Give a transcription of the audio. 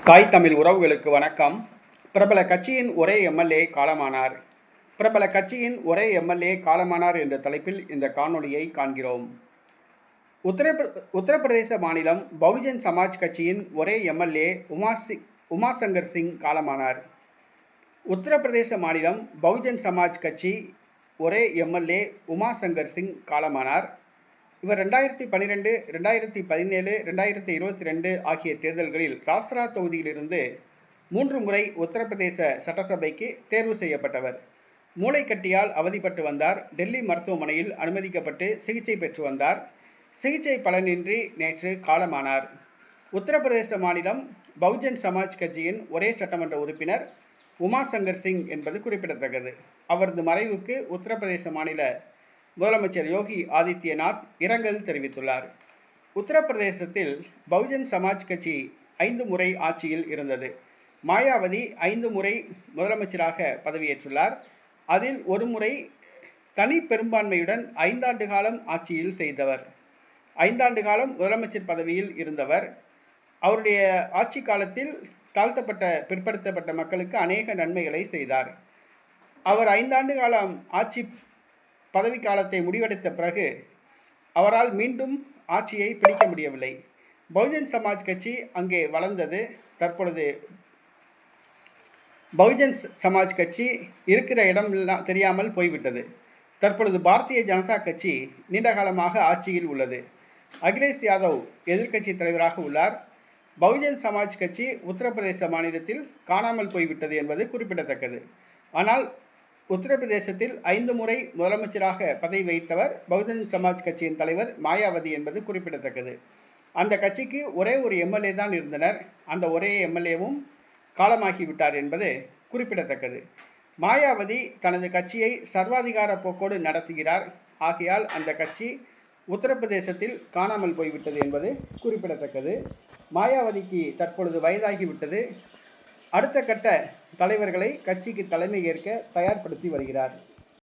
தாய் தமிழ் உறவுகளுக்கு வணக்கம். பிரபல கட்சியின் ஒரே எம்எல்ஏ காலமானார். பிரபல கட்சியின் ஒரே எம்எல்ஏ காலமானார் என்ற தலைப்பில் இந்த காணொளியை காண்கிறோம். உத்தரப்பிரதேச மாநிலம் பகுஜன் சமாஜ் கட்சியின் ஒரே எம்எல்ஏ உமாசங்கர் சிங் காலமானார். உத்தரப்பிரதேச மாநிலம் பகுஜன் சமாஜ் கட்சி ஒரே எம்எல்ஏ உமாசங்கர் சிங் காலமானார். இவர் 2012, 2017, 2022 ஆகிய தேர்தல்களில் ராஸ்ரா தொகுதியிலிருந்து 3 முறை உத்தரப்பிரதேச சட்டசபைக்கு தேர்வு செய்யப்பட்டவர். மூளைக்கட்டியால் அவதிப்பட்டு வந்தார். டெல்லி மருத்துவமனையில் அனுமதிக்கப்பட்டு சிகிச்சை பெற்று வந்தார். சிகிச்சை பலனின்றி நேற்று காலமானார். உத்தரப்பிரதேச மாநிலம் பகுஜன் சமாஜ் கட்சியின் ஒரே சட்டமன்ற உறுப்பினர் உமாசங்கர் சிங் என்பது குறிப்பிடத்தக்கது. அவரது மறைவுக்கு உத்தரப்பிரதேச மாநில முதலமைச்சர் யோகி ஆதித்யநாத் இரங்கல் தெரிவித்துள்ளார். உத்தரப்பிரதேசத்தில் பகுஜன் சமாஜ் கட்சி 5 முறை ஆட்சியில் இருந்தது. மாயாவதி 5 முறை முதலமைச்சராக பதவியேற்றுள்ளார். அதில் ஒரு முறை தனி பெரும்பான்மையுடன் 5 ஆண்டு காலம் ஆட்சியில் செய்தவர். 5 ஆண்டு காலம் முதலமைச்சர் பதவியில் இருந்தவர். அவருடைய ஆட்சி காலத்தில் தாழ்த்தப்பட்ட பிற்படுத்தப்பட்ட மக்களுக்கு அநேக நன்மைகளை செய்தார். அவர் 5 ஆண்டு காலம் ஆட்சி பதவி காலத்தை முடிவெடுத்த பிறகு அவரால் மீண்டும் ஆட்சியை பிடிக்க முடியவில்லை. பகுஜன் சமாஜ் கட்சி அங்கே வளர்ந்தது. தற்பொழுது பகுஜன் சமாஜ் கட்சி இருக்கிற இடம் தெரியாமல் போய்விட்டது. தற்பொழுது பாரதிய ஜனதா கட்சி நீண்ட காலமாக ஆட்சியில் உள்ளது. அகிலேஷ் யாதவ் எதிர்க்கட்சி தலைவராக உள்ளார். பகுஜன் சமாஜ் கட்சி உத்தரப்பிரதேச மாநிலத்தில் காணாமல் போய்விட்டது என்பது குறிப்பிடத்தக்கது. ஆனால் உத்தரப்பிரதேசத்தில் 5 முறை முதலமைச்சராக பதவி வகித்தவர் பகுஜன் சமாஜ் கட்சியின் தலைவர் மாயாவதி என்பது குறிப்பிடத்தக்கது. அந்த கட்சிக்கு ஒரே ஒரு எம்எல்ஏ தான் இருந்தனர். அந்த ஒரே எம்எல்ஏவும் காலமாகிவிட்டார் என்பது குறிப்பிடத்தக்கது. மாயாவதி தனது கட்சியை சர்வாதிகார போக்கோடு நடத்துகிறார். ஆகையால் அந்த கட்சி உத்தரப்பிரதேசத்தில் காணாமல் போய்விட்டது என்பது குறிப்பிடத்தக்கது. மாயாவதிக்கு தற்பொழுது வயதாகிவிட்டது. அடுத்த கட்ட தலைவர்களை கட்சிக்கு தலைமை ஏற்க தயார்படுத்தி வருகிறார்.